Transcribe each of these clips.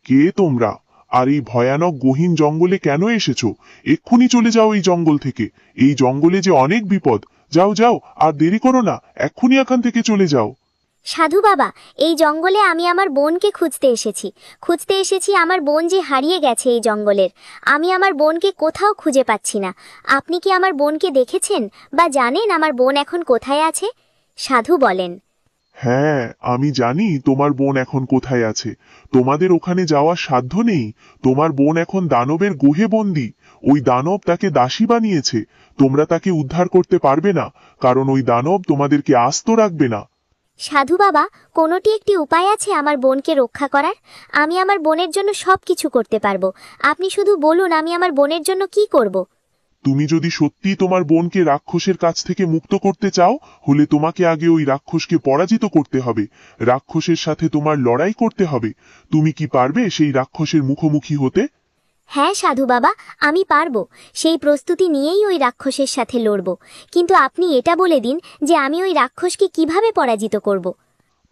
কে তোমরা? আর এই ভয়ানক গহীন জঙ্গলে কেন এসেছো? এক্ষুনি চলে যাও এই জঙ্গল থেকে। এই জঙ্গলে যে অনেক বিপদ। যাও যাও, আর দেরি করো না, এক্ষুনি এখান থেকে চলে যাও। সাধু বাবা, এই জঙ্গলে আমি আমার বোনকে খুঁজতে এসেছি আমার বোন যে হারিয়ে গেছে এই জঙ্গলের। আমি আমার বোনকে কোথাও খুঁজে পাচ্ছি না। আপনি কি আমার বোনকে দেখেছেন বা জানেন আমার বোন এখন কোথায় আছে? সাধু বলেন, হ্যাঁ, আমি জানি তোমার বোন এখন কোথায় আছে। তোমাদের ওখানে যাওয়ার সাধ্য নেই। তোমার বোন এখন দানবের গুহে বন্দী। ওই দানব তাকে দাসী বানিয়েছে। তোমরা তাকে উদ্ধার করতে পারবে না, কারণ ওই দানব তোমাদেরকে আস্ত রাখবে না। সাধু বাবা, কোনোটি একটি উপায় আছে আমার বোনকে রক্ষা করার? আমি আমার বোনের জন্য সবকিছু করতে পারবো। আপনি শুধু বলুন আমি আমার বোনের জন্য কি করব। তুমি যদি সত্যি তোমার বোনকে রাক্ষসের কাছ থেকে মুক্ত করতে চাও, হলে তোমাকে আগে ওই রাক্ষসকে পরাজিত করতে হবে। রাক্ষসের সাথে তোমার লড়াই করতে হবে। তুমি কি পারবে সেই রাক্ষসের মুখোমুখি হতে? হ্যাঁ সাধু বাবা, আমি পারবো। সেই প্রস্তুতি নিয়েই ওই রাক্ষসের সাথে লড়ব। কিন্তু আপনি এটা বলে দিন যে আমি ওই রাক্ষসকে কিভাবে পরাজিত করব।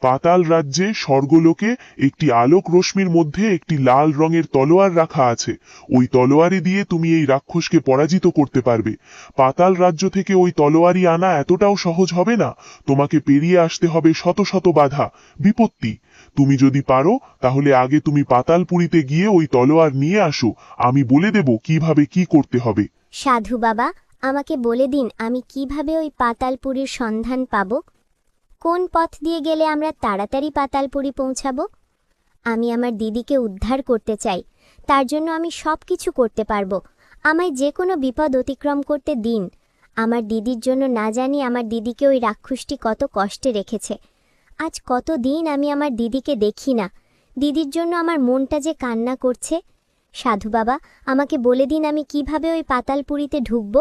পাতাল রাজ্যে স্বর্গলোকে একটি আলোক রশ্মির মধ্যে একটি লাল রঙের তলোয়ার রাখা আছে। ওই তলোয়ারি দিয়ে তুমি এই রাক্ষসকে পরাজিত করতে পারবে। পাতাল রাজ্য থেকে ওই তলোয়ারি আনা এতটাও সহজ হবে না। তোমাকে পেরিয়ে আসতে হবে শত শত বাধা, বিপত্তি। তুমি যদি পারো, তাহলে আগে তুমি পাতালপুরীতে গিয়ে ওই তলোয়ার নিয়ে আসো। আমি বলে দেব কিভাবে কি করতে হবে। সাধু বাবা, আমাকে বলে দিন আমি কিভাবে ওই পাতালপুরীর সন্ধান পাব। কোন পথ দিয়ে গেলে আমরা তাড়াতাড়ি পাতালপুরী পৌঁছাবো? আমি আমার দিদিকে উদ্ধার করতে চাই। তার জন্য আমি সব কিছু করতে পারবো। আমায় যে কোনো বিপদ অতিক্রম করতে দিন। আমার দিদির জন্য না জানি আমার দিদিকে ওই রাক্ষসটি কত কষ্টে রেখেছে। আজ কত দিন আমি আমার দিদিকে দেখি না। দিদির জন্য আমার মনটা যে কান্না করছে। সাধু বাবা, আমাকে বলে দিন আমি কিভাবে ওই পাতালপুরীতে ঢুকব।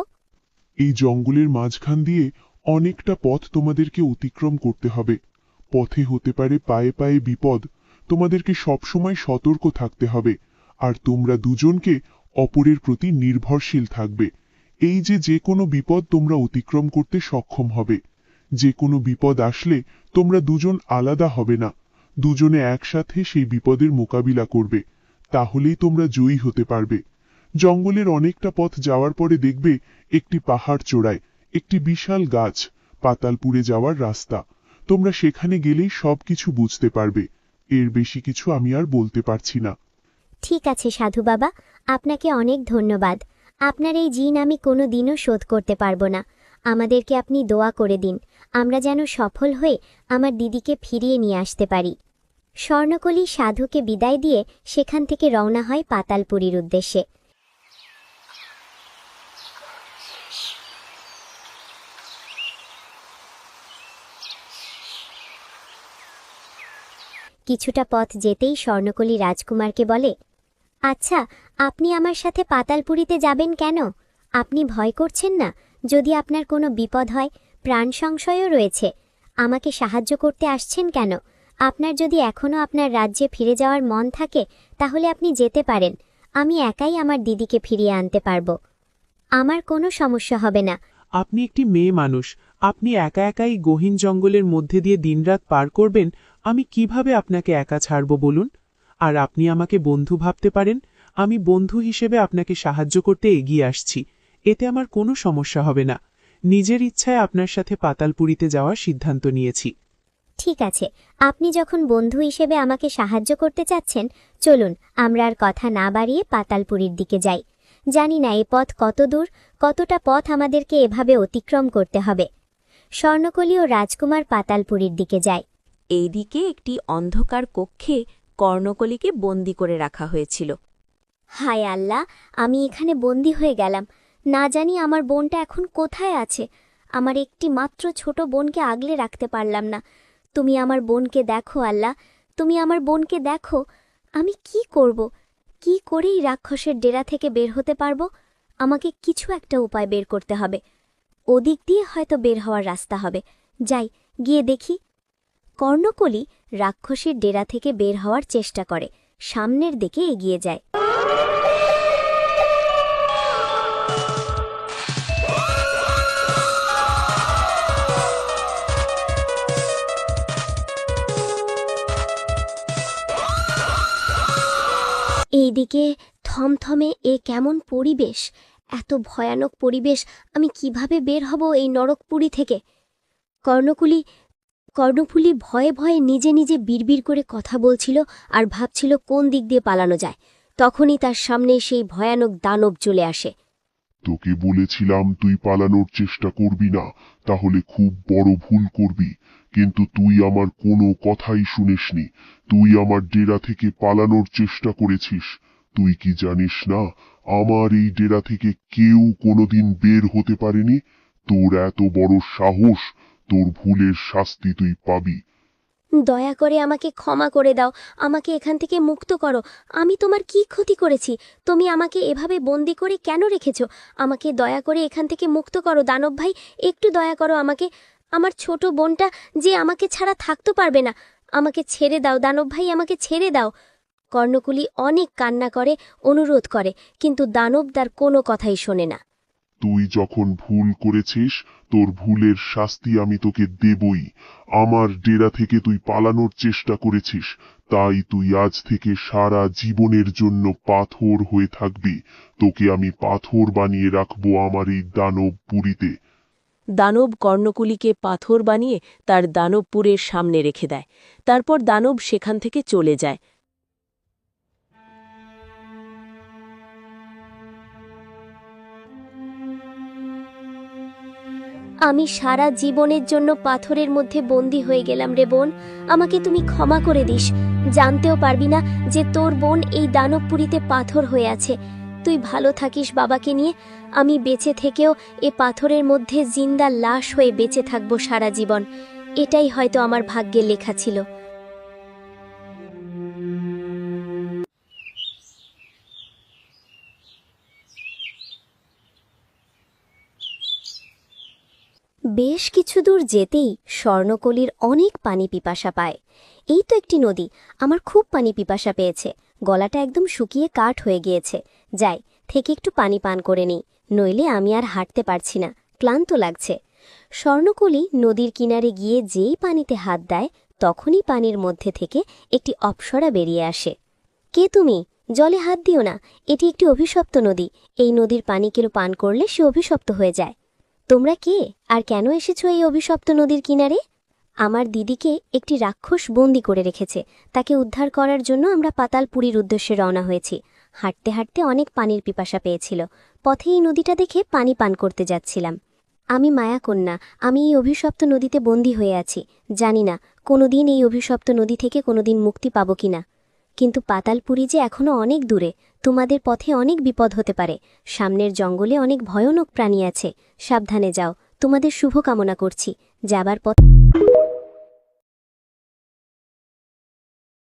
এই জঙ্গলের মাঝখান দিয়ে অনেকটা পথ তোমাদেরকে অতিক্রম করতে হবে। পথে হতে পারে পায়ে পায়ে বিপদ। তোমাদেরকে সবসময় সতর্ক থাকতে হবে। আর তোমরা দুজনকে অপরের প্রতি নির্ভরশীল থাকবে। এই যে কোনো বিপদ তোমরা অতিক্রম করতে সক্ষম হবে। যে কোনো বিপদ আসলে তোমরা দুজন আলাদা হবে না। দুজনে একসাথে সেই বিপদের মোকাবিলা করবে। তাহলেই তোমরা জয়ী হতে পারবে। জঙ্গলের অনেকটা পথ যাওয়ার পরে দেখবে একটি পাহাড় চূড়ায় একটি বিশাল গাছ, পাতালপুরে যাওয়ার রাস্তা। তোমরা সেখানে গেলেই সবকিছু বুঝতে পারবে। এর বেশি কিছু আমি আর বলতে পারছি না। ঠিক আছে সাধু বাবা, আপনাকে অনেক ধন্যবাদ। আপনার এই জিন আমি কোনো দিনও শোধ করতে পারবো না। আমাদেরকে আপনি দোয়া করে দিন, আমরা যেন সফল হয়ে আমার দিদিকে ফিরিয়ে নিয়ে আসতে পারি। স্বর্ণকলি সাধুকে বিদায় দিয়ে সেখান থেকে রওনা হয় পাতালপুরীর উদ্দেশ্যে। কিছুটা পথ যেতেই স্বর্ণকলি রাজকুমারকে বলে, আচ্ছা, আপনি আমার সাথে পাতালপুরীতে যাবেন কেন? আপনি ভয় করছেন না? যদি আপনার কোনো বিপদ হয়, প্রাণ সংশয়ও রয়েছে, আমাকে সাহায্য করতে আসছেন কেন? আপনার যদি এখনও আপনার রাজ্যে ফিরে যাওয়ার মন থাকে, তাহলে আপনি যেতে পারেন। আমি একাই আমার দিদিকে ফিরিয়ে আনতে পারব। আমার কোনো সমস্যা হবে না। আপনি একটি মেয়ে মানুষ, আপনি একা একাই গহীন জঙ্গলের মধ্যে দিয়ে দিনরাত পার করবেন। আমি কিভাবে আপনাকে একা ছাড়ব বলুন? আর আপনি আমাকে বন্ধু ভাবতে পারেন। আমি বন্ধু হিসেবে আপনাকে সাহায্য করতে এগিয়ে আসছি। এতে আমার কোনো সমস্যা হবে না। নিজের ইচ্ছায় আপনার সাথে পাতালপুরীতে যাওয়ার সিদ্ধান্ত নিয়েছি। ঠিক আছে, আপনি যখন বন্ধু হিসেবে আমাকে সাহায্য করতে চাচ্ছেন, চলুন আমরা আর কথা না বাড়িয়ে পাতালপুরীর দিকে যাই। জানি না এ পথ কত দূর, কতটা পথ আমাদেরকে এভাবে অতিক্রম করতে হবে। স্বর্ণকলি ও রাজকুমার পাতালপুরীর দিকে যায়। এইদিকে একটি অন্ধকার কক্ষে কর্ণকলিকে বন্দী করে রাখা হয়েছিল। হায় আল্লাহ, আমি এখানে বন্দী হয়ে গেলাম। না জানি আমার বোনটা এখন কোথায় আছে। আমার একটি মাত্র ছোট বোনকে আগলে রাখতে পারলাম না। তুমি আমার বোনকে দেখো আল্লাহ, তুমি আমার বোনকে দেখো। আমি কি করব? কি করেই রাক্ষসের ডেরা থেকে বের হতে পারবো? আমাকে কিছু একটা উপায় বের করতে হবে। ওদিক দিয়ে হয়তো বের হওয়ার রাস্তা হবে। যাই, গিয়ে দেখি। কর্ণকলি রাক্ষসের ডেরা থেকে বের হওয়ার চেষ্টা করে, সামনের দিকে এগিয়ে যায়। এইদিকে থমথমে এ কেমন পরিবেশ, এত ভয়ানক পরিবেশ, আমি কিভাবে বের হব এই নরকপুরী থেকে? কর্ণফুলি ভয়ে ভয়ে নিজে নিজে বিড়বিড় করে কথা বলছিল আর ভাবছিল কোন দিক দিয়ে পালানো যায়। তখনই তার সামনে সেই ভয়ানক দানব চলে আসে। তোকে বলেছিলাম তুই পালানোর চেষ্টা করবি না, তাহলে খুব বড় ভুল করবি, কিন্তু তুই আমার কোনো কথাই শুনিসনি। তুই আমার ডেরা থেকে পালানোর চেষ্টা করেছিস। তুই কি জানিস না আমার এই ডেরা থেকে কেউ কোনোদিন বের হতে পারেনি? তোর এত বড় সাহস, তোর ভুলের শাস্তি তুই পাবি। দয়া করে আমাকে ক্ষমা করে দাও, আমাকে এখান থেকে মুক্ত করো। আমি তোমার কি ক্ষতি করেছি? তুমি আমাকে এভাবে বন্দি করে কেন রেখেছ? আমাকে দয়া করে এখান থেকে মুক্ত করো দানব ভাই, একটু দয়া করো আমাকে। আমার ছোট বোনটা যে আমাকে ছাড়া থাকতে পারবে না। আমাকে ছেড়ে দাও দানব ভাই, আমাকে ছেড়ে দাও। কর্ণকুলি অনেক কান্না করে, অনুরোধ করে, কিন্তু দানব তার কোনো কথাই শোনে না। তুই যখন ভুল করেছিস তোর ভুলের শাস্তি আমি তোকে দেবই। আমার ডেরা থেকে তুই পালানোর চেষ্টা করেছিস, তাই তুই আজ থেকে সারা জীবনের জন্য পাথর হয়ে থাকবি। তোকে আমি পাথর বানিয়ে রাখবো আমার এই দানবপুরীতে। দানব কর্ণকুলিকে পাথর বানিয়ে তার দানবপুরের সামনে রেখে দেয়। তারপর দানব সেখান থেকে চলে যায়। আমি সারা জীবনের জন্য পাথরের মধ্যে বন্দী হয়ে গেলাম রে বোন, আমাকে তুমি ক্ষমা করে দিস। জানতেও পারবি না যে তোর বোন এই দানবপুরীতে পাথর হয়ে আছে। তুই ভালো থাকিস বাবাকে নিয়ে। আমি বেঁচে থেকেও এ পাথরের মধ্যে জিন্দা লাশ হয়ে বেঁচে থাকবো সারা জীবন। এটাই হয়তো আমার ভাগ্যে লেখা ছিল। বেশ কিছু দূর যেতেই স্বর্ণকলির অনেক পানি পিপাসা পায়। এই তো একটি নদী, আমার খুব পানি পিপাসা পেয়েছে, গলাটা একদম শুকিয়ে কাঠ হয়ে গিয়েছে। যাই থেকে একটু পানি পান করে নিই, নইলে আমি আর হাঁটতে পারছি না, ক্লান্ত লাগছে। স্বর্ণকলি নদীর কিনারে গিয়ে যেই পানিতে হাত দেয় তখনই পানির মধ্যে থেকে একটি অপ্সরা বেরিয়ে আসে। কে তুমি? জলে হাত দিও না, এটি একটি অভিশপ্ত নদী। এই নদীর পানি কেউ পান করলে সে অভিশপ্ত হয়ে যায়। তোমরা কে আর কেন এসেছো এই অভিশপ্ত নদীর কিনারে? আমার দিদিকে একটি রাক্ষস বন্দি করে রেখেছে, তাকে উদ্ধার করার জন্য আমরা পাতালপুরীর উদ্দেশ্যে রওনা হয়েছি। হাঁটতে হাঁটতে অনেক পানির পিপাসা পেয়েছিল, পথে এই নদীটা দেখে পানি পান করতে যাচ্ছিলাম। আমি মায়াকন্যা, আমি এই অভিশপ্ত নদীতে বন্দী হয়ে আছি। জানি না কোনোদিন এই অভিশপ্ত নদী থেকে কোনোদিন মুক্তি পাব কিনা। কিন্তু পাতালপুরী যে এখনো অনেক দূরে, তোমাদের পথে অনেক বিপদ হতে পারে। সামনের জঙ্গলে অনেক ভয়ানক প্রাণী আছে, সাবধানে যাও। তোমাদের শুভকামনা করছি। যাবার পথ